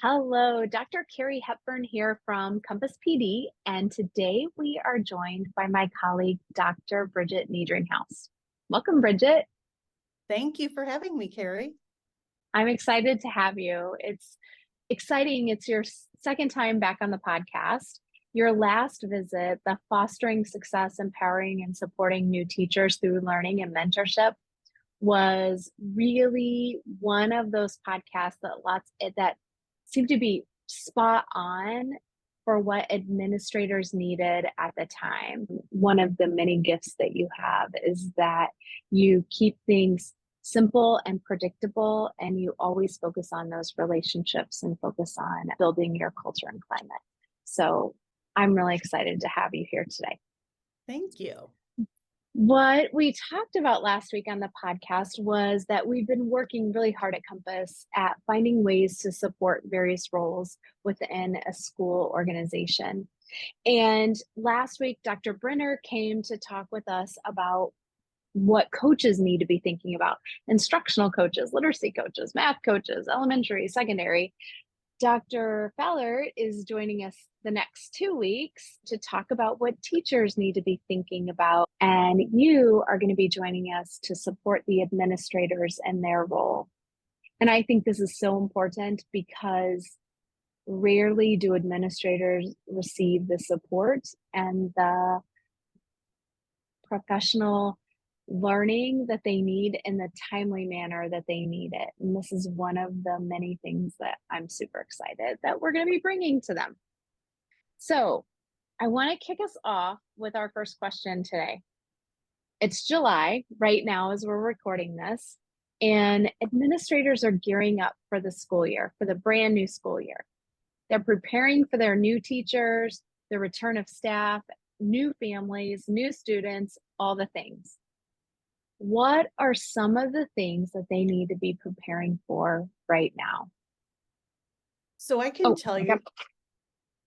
Hello, Dr. Carrie Hepburn here from Compass PD, and today we are joined by my colleague, Dr. Bridgett Neidringhaus. Welcome, Bridgett. Thank you for having me, Carrie. I'm excited to have you. It's exciting. It's your second time back on the podcast. Your last visit, the Fostering Success, Empowering, and Supporting New Teachers Through Learning and Mentorship, was really one of those podcasts that seemed to be spot on for what administrators needed at the time. One of the many gifts that you have is that you keep things simple and predictable, and you always focus on those relationships and focus on building your culture and climate. So I'm really excited to have you here today. Thank you. What we talked about last week on the podcast was that we've been working really hard at Compass at finding ways to support various roles within a school organization. And last week, Dr. Brenner came to talk with us about what coaches need to be thinking about: instructional coaches, literacy coaches, math coaches, elementary, secondary. Dr. Fowler is joining us the next 2 weeks to talk about what teachers need to be thinking about. And you are going to be joining us to support the administrators and their role. And I think this is so important because rarely do administrators receive the support and the professional learning that they need in the timely manner that they need it. And this is one of the many things that I'm super excited that we're going to be bringing to them. So I want to kick us off with our first question today. It's July right now as we're recording this, and administrators are gearing up for the school year, for the brand new school year. They're preparing for their new teachers, the return of staff, new families, new students, all the things. What are some of the things that they need to be preparing for right now? So I can tell you.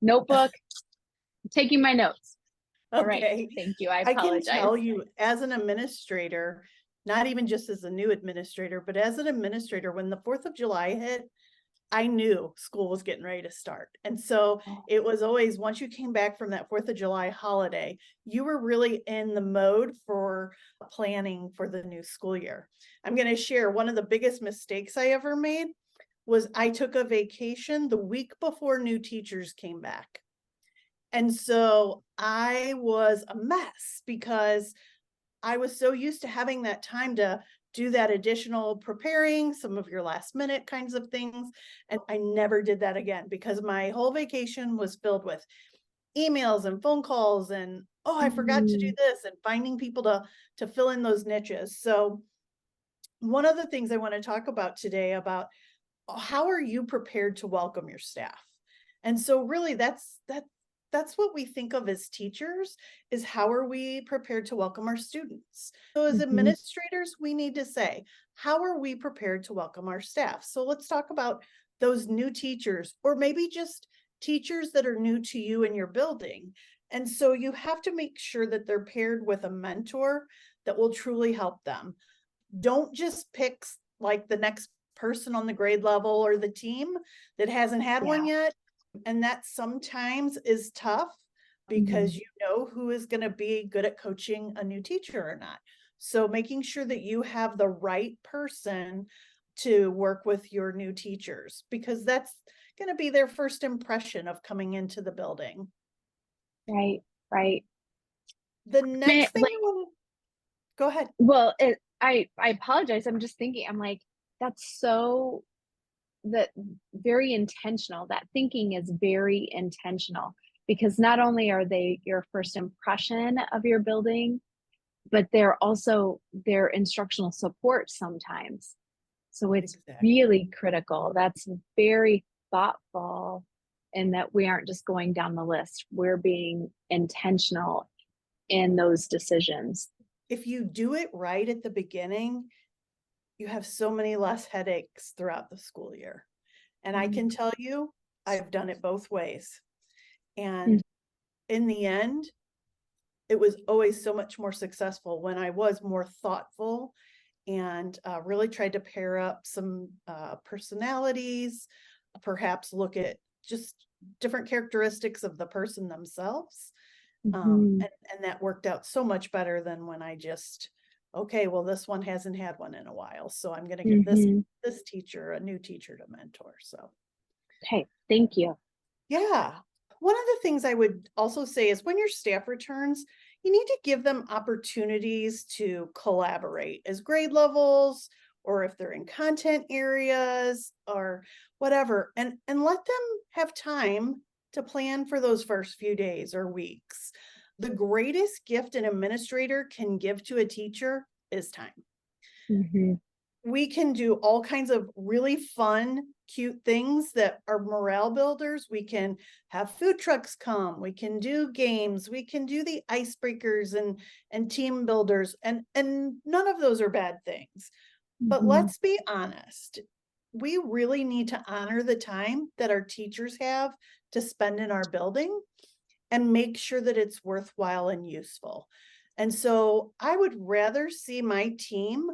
Notebook, I'm taking my notes. All right, Okay. thank you. I apologize. I can tell you as an administrator, not even just as a new administrator, but as an administrator, when the 4th of July hit, I knew school was getting ready to start. And so it was always, once you came back from that 4th of July holiday, you were really in the mode for planning for the new school year. I'm going to share one of the biggest mistakes I ever made was I took a vacation the week before new teachers came back. And so I was a mess because I was so used to having that time to do that additional preparing, some of your last minute kinds of things. And I never did that again because my whole vacation was filled with emails and phone calls and, oh, I forgot to do this, and finding people to fill in those niches. So one of the things I want to talk about today about how are you prepared to welcome your staff? And so really that's what we think of as teachers, is how are we prepared to welcome our students? So as administrators, we need to say, how are we prepared to welcome our staff? So let's talk about those new teachers, or maybe just teachers that are new to you in your building. And so you have to make sure that they're paired with a mentor that will truly help them. Don't just pick like the next person on the grade level or the team that hasn't had one yet. And that sometimes is tough because you know who is going to be good at coaching a new teacher or not. So making sure that you have the right person to work with your new teachers, because that's going to be their first impression of coming into the building. Right, right. The next thing go ahead. Well, I apologize. I'm just thinking, I'm like, that's so very intentional. That thinking is very intentional, because not only are they your first impression of your building, but they're also their instructional support sometimes. So it's really critical. That's very thoughtful, in that we aren't just going down the list. We're being intentional in those decisions. If you do it right at the beginning, you have so many less headaches throughout the school year. And I can tell you, I've done it both ways. And in the end, it was always so much more successful when I was more thoughtful and really tried to pair up some personalities, perhaps look at just different characteristics of the person themselves. Mhm. And that worked out so much better than when I just, okay, well, this one hasn't had one in a while, so I'm going to give Mhm. this teacher a new teacher to mentor. So Okay, thank you. yeah. One of the things I would also say is when your staff returns, you need to give them opportunities to collaborate as grade levels, or if they're in content areas or whatever, and let them have time to plan for those first few days or weeks. The greatest gift an administrator can give to a teacher is time. Mhm. We can do all kinds of really fun, cute things that are morale builders. We can have food trucks come, we can do games, we can do the icebreakers and team builders, and none of those are bad things. But Mhm. let's be honest, we really need to honor the time that our teachers have to spend in our building and make sure that it's worthwhile and useful. And so I would rather see my team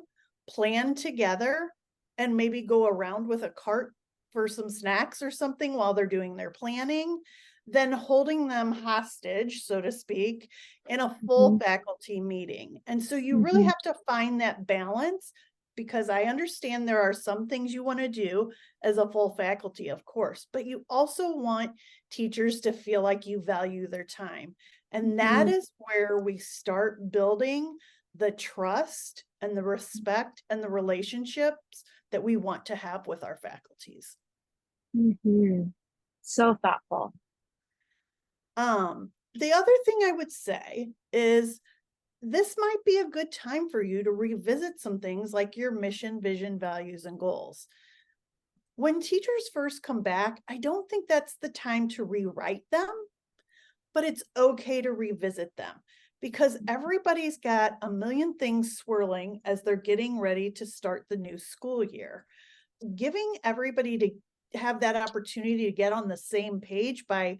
plan together and maybe go around with a cart for some snacks or something while they're doing their planning than holding them hostage, so to speak, in a full Mhm. faculty meeting. And so you really Mhm. have to find that balance, because I understand there are some things you want to do as a full faculty, of course, but you also want teachers to feel like you value their time. And that Mhm. is where we start building the trust and the respect and the relationships that we want to have with our faculties. Mhm. So thoughtful. The other thing I would say is this might be a good time for you to revisit some things like your mission, vision, values, and goals. When teachers first come back, I don't think that's the time to rewrite them, but it's okay to revisit them because everybody's got a million things swirling as they're getting ready to start the new school year. Giving everybody to have that opportunity to get on the same page by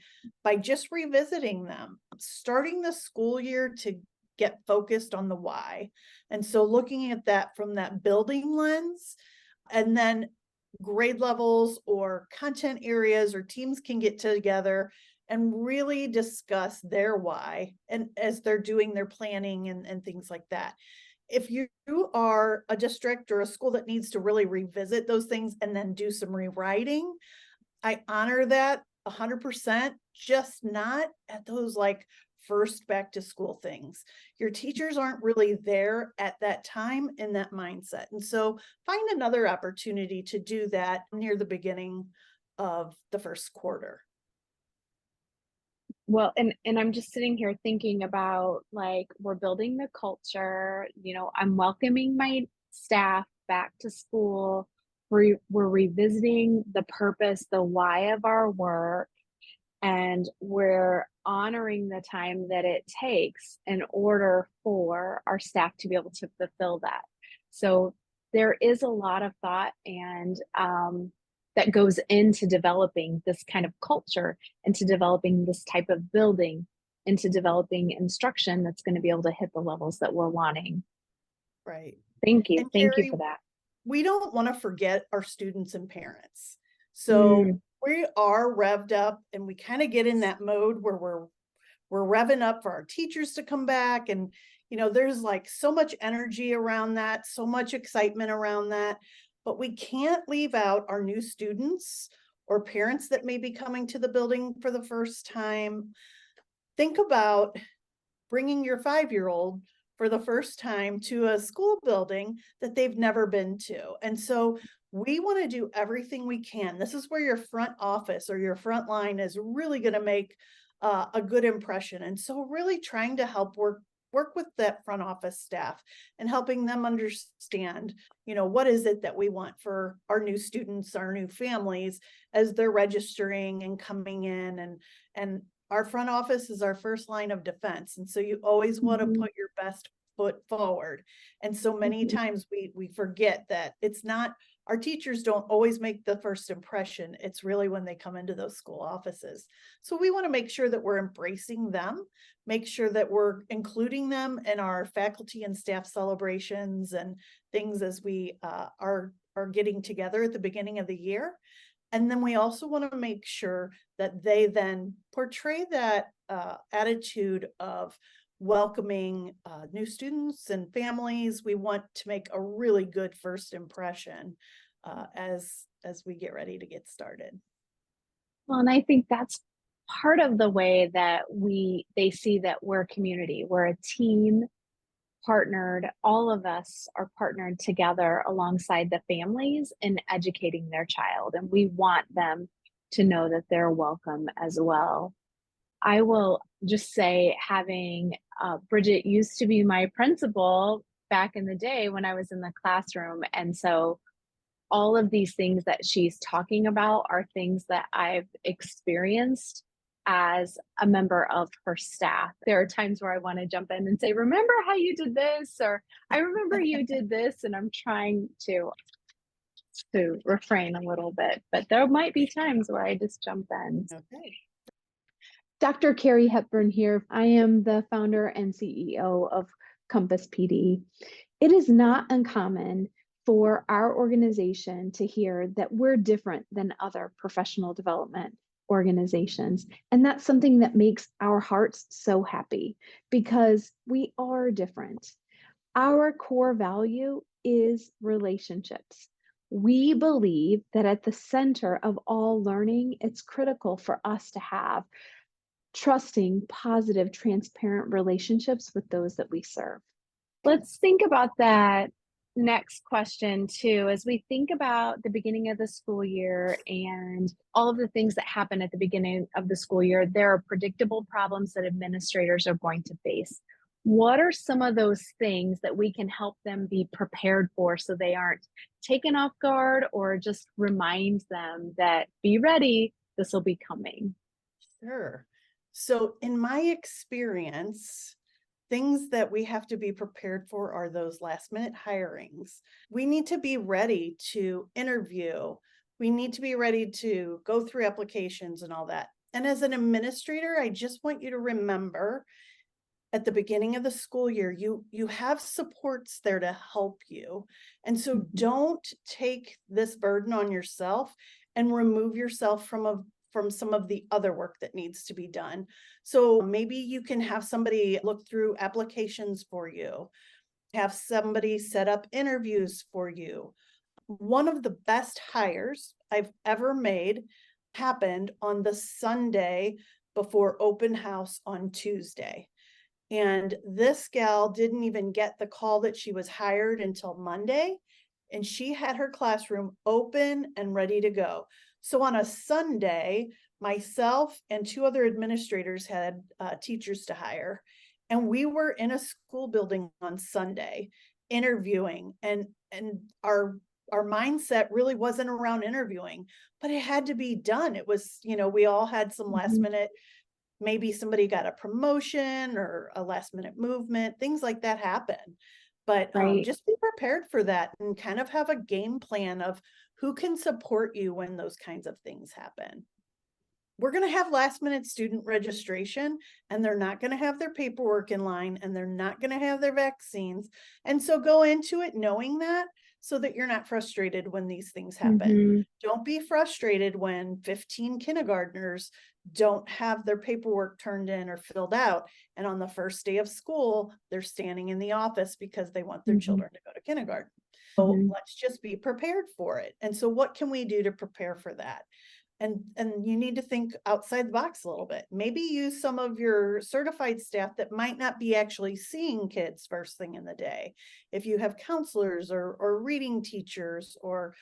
just revisiting them, starting the school year to get focused on the why. And so looking at that from that building lens, and then grade levels or content areas or teams can get together and really discuss their why, and as they're doing their planning and things like that. If you are a district or a school that needs to really revisit those things and then do some rewriting, I honor that 100%, just not at those like first back to school things. Your teachers aren't really there at that time in that mindset. And so find another opportunity to do that near the beginning of the first quarter. Well, and I'm just sitting here thinking about, like, we're building the culture, I'm welcoming my staff back to school. We're revisiting the purpose, the why of our work, and we're honoring the time that it takes in order for our staff to be able to fulfill that. So there is a lot of thought and that goes into developing this kind of culture, into developing this type of building, into developing instruction that's going to be able to hit the levels that we're wanting. Right. Thank you. And Thank you Carrie, for that. we don't want to forget our students and parents. So Mm, we are revved up and we kind of get in that mode where we're revving up for our teachers to come back. And, there's like so much energy around that, so much excitement around that. But we can't leave out our new students or parents that may be coming to the building for the first time. Think about bringing your 5-year-old for the first time to a school building that they've never been to. And so we want to do everything we can. This is where your front office or your front line is really going to make a good impression. And so really trying to help work with that front office staff and helping them understand, what is it that we want for our new students, our new families as they're registering and coming in, and our front office is our first line of defense. And so you always want to mhm, put your best foot forward. And so many mhm, times we forget that it's not, our teachers don't always make the first impression. It's really when they come into those school offices. So we want to make sure that we're embracing them, make sure that we're including them in our faculty and staff celebrations and things as we are getting together at the beginning of the year. And then we also want to make sure that they then portray that attitude of welcoming new students and families. We want to make a really good first impression as we get ready to get started. Well, and I think that's part of the way that they see that we're a community, we're a team partnered, all of us are partnered together alongside the families in educating their child, and we want them to know that they're welcome as well. I will just say, having Bridgett used to be my principal back in the day when I was in the classroom. And so all of these things that she's talking about are things that I've experienced as a member of her staff. There are times where I want to jump in and say, remember how you did this? Or I remember you did this. And I'm trying to refrain a little bit, but there might be times where I just jump in. Okay. Dr. Carrie Hepburn here. I am the founder and CEO of Compass PD. It is not uncommon for our organization to hear that we're different than other professional development organizations. And that's something that makes our hearts so happy, because we are different. Our core value is relationships. We believe that at the center of all learning, it's critical for us to have trusting, positive, transparent relationships with those that we serve. Let's think about that next question too. As we think about the beginning of the school year and all of the things that happen at the beginning of the school year, there are predictable problems that administrators are going to face. What are some of those things that we can help them be prepared for, so they aren't taken off guard, or just remind them that be ready, this will be coming? Sure. So in my experience, things that we have to be prepared for are those last minute hirings. We need to be ready to interview. We need to be ready to go through applications and all that. And as an administrator, I just want you to remember, at the beginning of the school year, you have supports there to help you. And so don't take this burden on yourself and remove yourself from some of the other work that needs to be done. So maybe you can have somebody look through applications for you, have somebody set up interviews for you. One of the best hires I've ever made happened on the Sunday before open house on Tuesday. And this gal didn't even get the call that she was hired until Monday, and she had her classroom open and ready to go. So on a Sunday, myself and two other administrators had teachers to hire, and we were in a school building on Sunday interviewing, and our mindset really wasn't around interviewing, but it had to be done. It was, we all had some last minute, maybe somebody got a promotion or a last minute movement, things like that happen. But just be prepared for that and kind of have a game plan of who can support you when those kinds of things happen. We're going to have last minute student registration, and they're not going to have their paperwork in line, and they're not going to have their vaccines. And so go into it knowing that, so that you're not frustrated when these things happen. Don't be frustrated when 15 kindergartners don't have their paperwork turned in or filled out, and on the first day of school they're standing in the office because they want their children to go to kindergarten. So let's just be prepared for it. And so what can we do to prepare for that? And you need to think outside the box a little bit. Maybe use some of your certified staff that might not be actually seeing kids first thing in the day. If you have counselors or reading teachers, or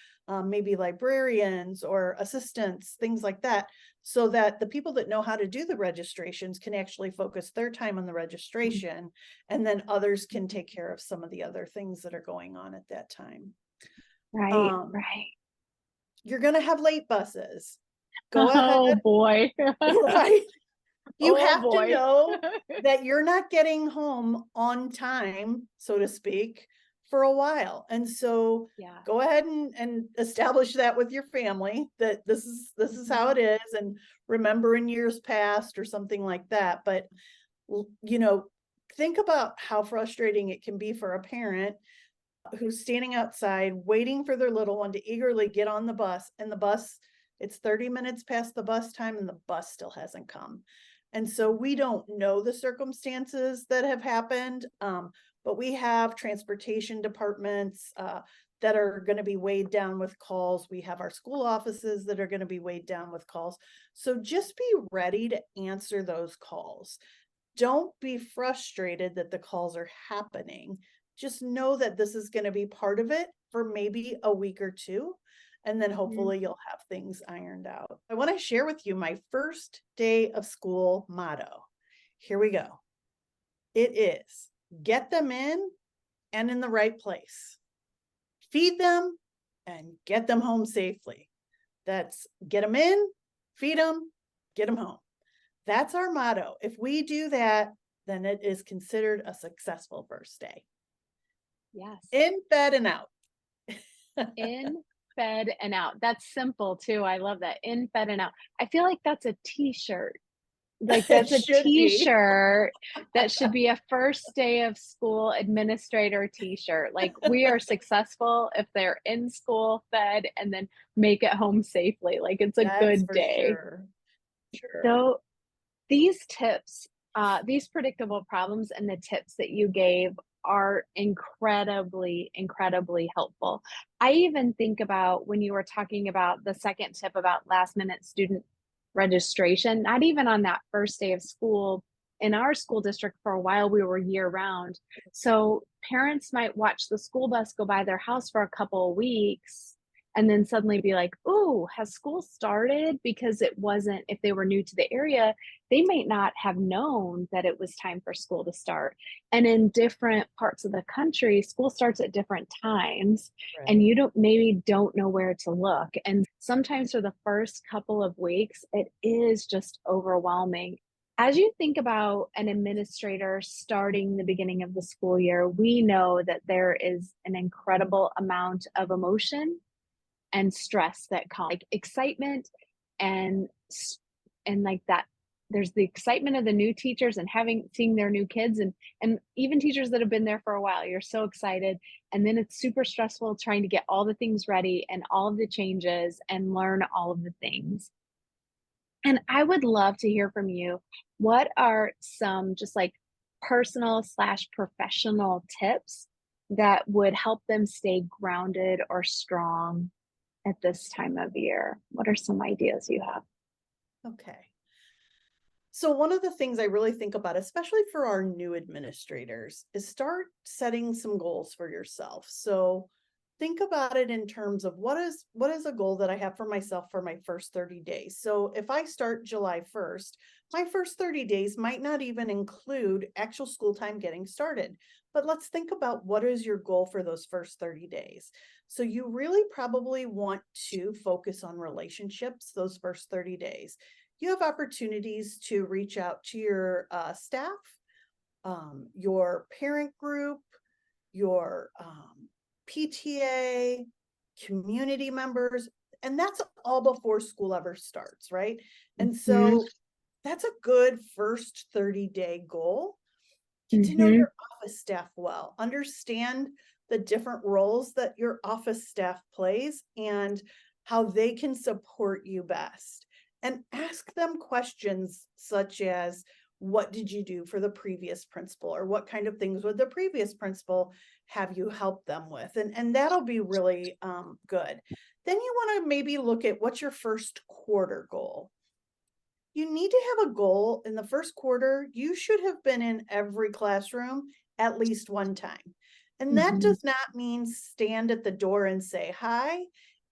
maybe librarians or assistants, things like that, so that the people that know how to do the registrations can actually focus their time on the registration, and then others can take care of some of the other things that are going on at that time. Right. You're going to have late buses. Go ahead. Oh boy. Right. You have to know that you're not getting home on time, so to speak, for a while. And so go ahead and establish that with your family, that this is how it is, and remember in years past or something like that. But think about how frustrating it can be for a parent who's standing outside waiting for their little one to eagerly get on the bus, and the bus It's 30 minutes past the bus time and the bus still hasn't come. And so we don't know the circumstances that have happened, but we have transportation departments that are going to be weighed down with calls. We have our school offices that are going to be weighed down with calls. So just be ready to answer those calls. Don't be frustrated that the calls are happening. Just know that this is going to be part of it for maybe a week or two. And then hopefully you'll have things ironed out. I want to share with you my first day of school motto. Here we go. It is get them in and in the right place. Feed them and get them home safely. That's get them in, feed them, get them home. That's our motto. If we do that, then it is considered a successful first day. Yes. In, fed, and out. In, fed, and out. That's simple too. I love that. In, fed, and out. I feel like that's a t-shirt. Like that's a t-shirt that should be a first day of school administrator t-shirt. Like we are successful if they're in school, fed, and then make it home safely. Like it's a good day. Sure. So these tips, these predictable problems and the tips that you gave are incredibly, incredibly helpful. I even think about when you were talking about the second tip about last minute student registration, not even on that first day of school. In our school district for a while, we were year round. So parents might watch the school bus go by their house for a couple of weeks and then suddenly be like, "Oh, has school started?" Because it wasn't, if they were new to the area, they might not have known that it was time for school to start. And in different parts of the country, school starts at different times, and you don't know where to look. And sometimes for the first couple of weeks, it is just overwhelming. As you think about an administrator starting the beginning of the school year, we know that there is an incredible amount of emotion and stress that come, like excitement and like that. There's the excitement of the new teachers and seeing their new kids, and even teachers that have been there for a while. You're so excited, and then it's super stressful trying to get all the things ready and all of the changes and learn all of the things. And I would love to hear from you. What are some just like personal slash professional tips that would help them stay grounded or strong at this time of year? What are some ideas you have? Okay. So one of the things I really think about, especially for our new administrators, is start setting some goals for yourself. So think about it in terms of what is a goal that I have for myself for my first 30 days. So if I start July 1st, my first 30 days might not even include actual school time getting started. But let's think about what is your goal for those first 30 days. So you really probably want to focus on relationships those first 30 days. You have opportunities to reach out to your staff, your parent group, your PTA, community members, and that's all before school ever starts, right? And so that's a good first 30-day goal. Get to know your office staff well, understand the different roles that your office staff plays and how they can support you best. And ask them questions such as, what did you do for the previous principal? Or what kind of things would the previous principal have you help them with? And that'll be really good. Then you want to maybe look at what's your first quarter goal. You need to have a goal in the first quarter. You should have been in every classroom at least one time. And that does not mean stand at the door and say hi.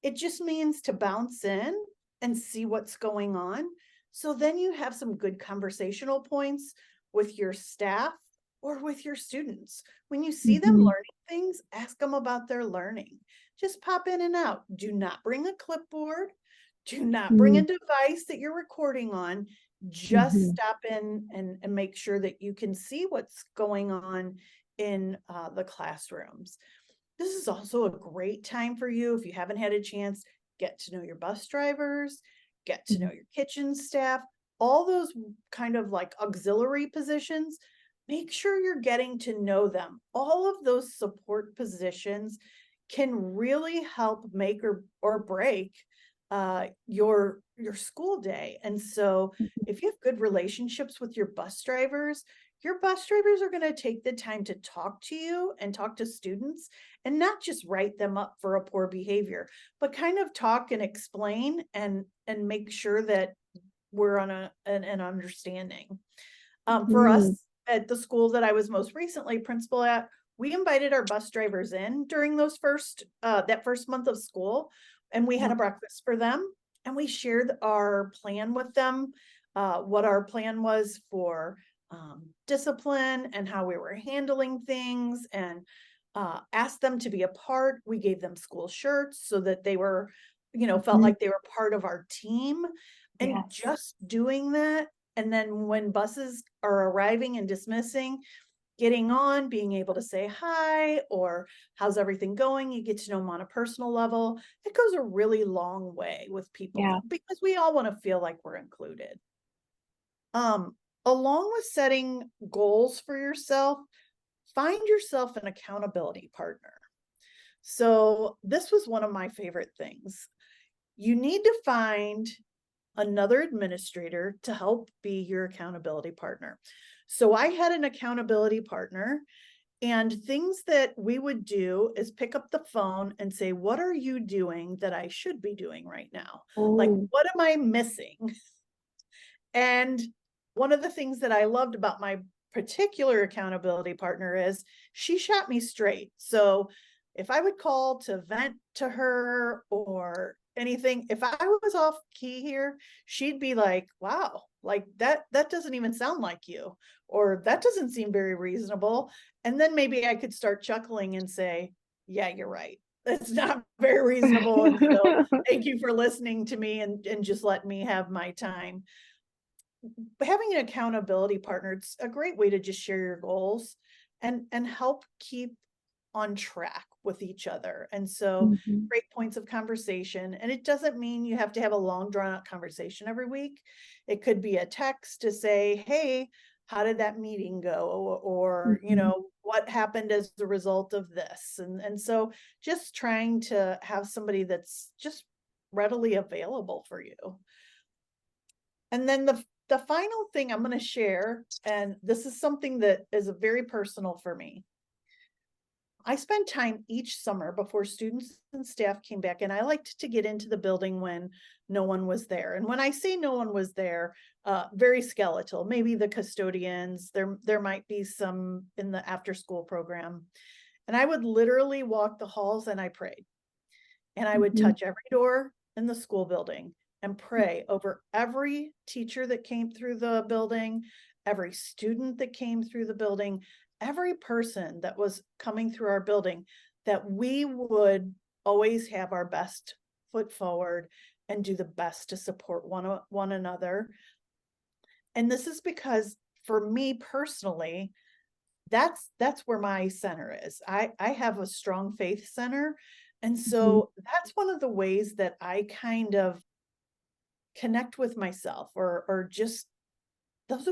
It just means to bounce in and see what's going on. So then you have some good conversational points with your staff or with your students. When you see them learning things, ask them about their learning. Just pop in and out. Do not bring a clipboard. Do not bring a device that you're recording on. Just stop in and make sure that you can see what's going on in the classrooms. This is also a great time for you, if you haven't had a chance, get to know your bus drivers, get to know your kitchen staff, all those kind of like auxiliary positions. Make sure you're getting to know them. All of those support positions can really help make or break your school day. And so if you have good relationships with your bus drivers are going to take the time to talk to you and talk to students and not just write them up for a poor behavior, but kind of talk and explain and make sure that we're on an understanding. For Mm, us at the school that I was most recently principal at, we invited our bus drivers in during those that first month of school, and we had a yeah, breakfast for them, and we shared our plan with them, what our plan was for discipline and how we were handling things, and asked them to be a part. We gave them school shirts so that they were, felt mhm, like they were part of our team. And yes, just doing that, and then when buses are arriving and dismissing, getting on, being able to say hi or how's everything going, you get to know them on a personal level. It goes a really long way with people yeah, because we all want to feel like we're included. Um, Along with setting goals for yourself, find yourself an accountability partner. So this was one of my favorite things. You need to find another administrator to help be your accountability partner. So I had an accountability partner, and things that we would do is pick up the phone and say, what are you doing that I should be doing right now? Like, oh, what am I missing? And one of the things that I loved about my particular accountability partner is she shot me straight. So if I would call to vent to her or anything, if I was off key here, she'd be like, wow, like that doesn't even sound like you, or that doesn't seem very reasonable. And then maybe I could start chuckling and say, yeah, you're right. That's not very reasonable. And so thank you for listening to me and just let me have my time. Having an accountability partner, it's a great way to just share your goals and help keep on track with each other. And so mhm, great points of conversation. And it doesn't mean you have to have a long drawn out conversation every week. It could be a text to say, hey, how did that meeting go? Or, mhm. what happened as a result of this? And so just trying to have somebody that's just readily available for you. And then the final thing I'm going to share, and this is something that is very personal for me. I spent time each summer before students and staff came back, and I liked to get into the building when no one was there. And when I say no one was there, very skeletal, maybe the custodians, there might be some in the after school program. And I would literally walk the halls and I prayed. And I would Mhm. touch every door in the school building and pray over every teacher that came through the building, every student that came through the building, every person that was coming through our building, that we would always have our best foot forward and do the best to support one another. And this is because for me personally, that's where my center is. I have a strong faith center. And Mhm. so that's one of the ways that I kind of connect with myself, or just that's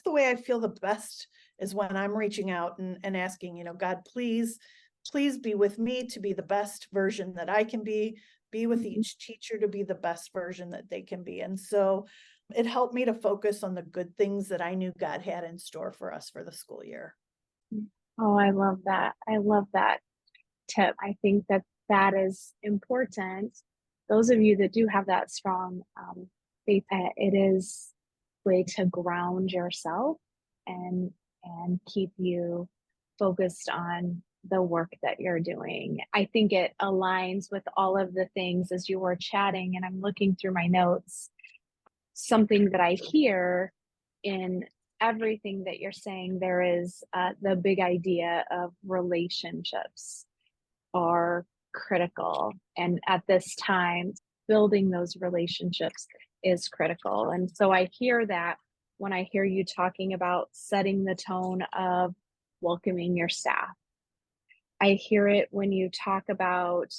the way I feel the best, is when I'm reaching out and asking, God, please be with me to be the best version that I can be with Mhm. each teacher to be the best version that they can be. And so it helped me to focus on the good things that I knew God had in store for us for the school year. Oh, I love that. I love that tip. I think that that is important. Those of you that do have that strong faith, it is a way to ground yourself and keep you focused on the work that you're doing. I think it aligns with all of the things as you were chatting, and I'm looking through my notes. Something that I hear in everything that you're saying, there is the big idea of relationships are critical. And at this time, building those relationships is critical. And so I hear that when I hear you talking about setting the tone of welcoming your staff. I hear it when you talk about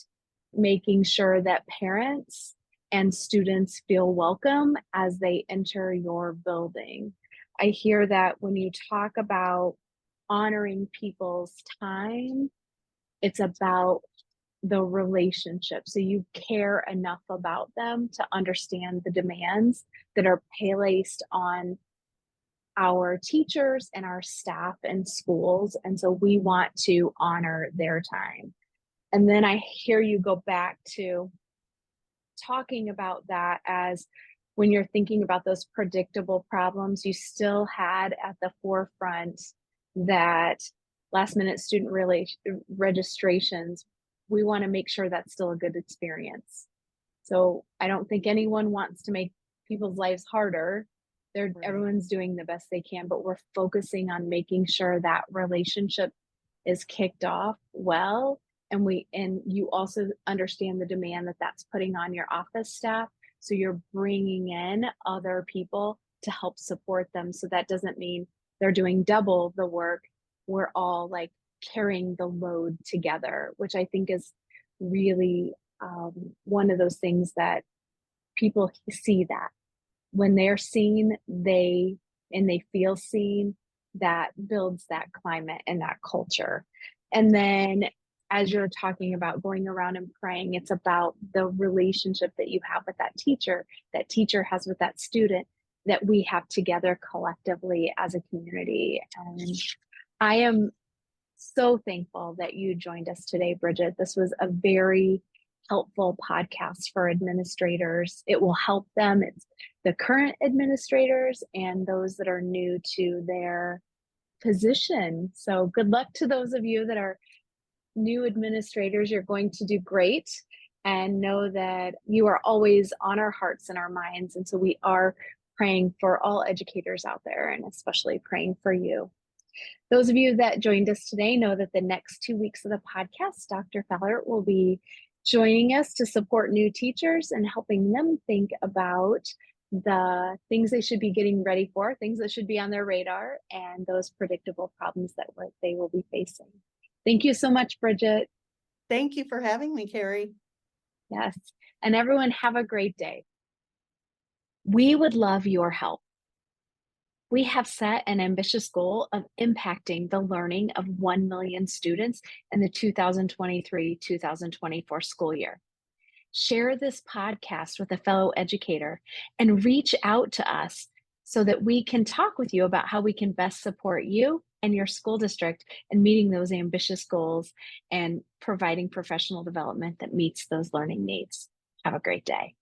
making sure that parents and students feel welcome as they enter your building. I hear that when you talk about honoring people's time, it's about the relationship. So you care enough about them to understand the demands that are placed on our teachers and our staff and schools. And so we want to honor their time. And then I hear you go back to talking about that as when you're thinking about those predictable problems, you still had at the forefront that last minute student registrations. We want to make sure that's still a good experience. So I don't think anyone wants to make people's lives harder. Right. Everyone's doing the best they can, but we're focusing on making sure that relationship is kicked off well. And you also understand the demand that that's putting on your office staff. So you're bringing in other people to help support them. So that doesn't mean they're doing double the work. We're all like carrying the load together, which I think is really one of those things that people see, that when they're seen, they feel seen, that builds that climate and that culture. And then as you're talking about going around and praying, it's about the relationship that you have with that teacher has with that student, that we have together collectively as a community. And I am so thankful that you joined us today, Bridgett. This was a very helpful podcast for administrators. It will help them. It's the current administrators and those that are new to their position. So good luck to those of you that are new administrators. You're going to do great, and know that you are always on our hearts and our minds. And so we are praying for all educators out there, and especially praying for you. Those of you that joined us today know that the next 2 weeks of the podcast, Dr. Feller will be joining us to support new teachers and helping them think about the things they should be getting ready for, things that should be on their radar, and those predictable problems that they will be facing. Thank you so much, Bridgett. Thank you for having me, Carrie. Yes. And everyone, have a great day. We would love your help. We have set an ambitious goal of impacting the learning of 1 million students in the 2023-2024 school year. Share this podcast with a fellow educator and reach out to us so that we can talk with you about how we can best support you and your school district in meeting those ambitious goals and providing professional development that meets those learning needs. Have a great day.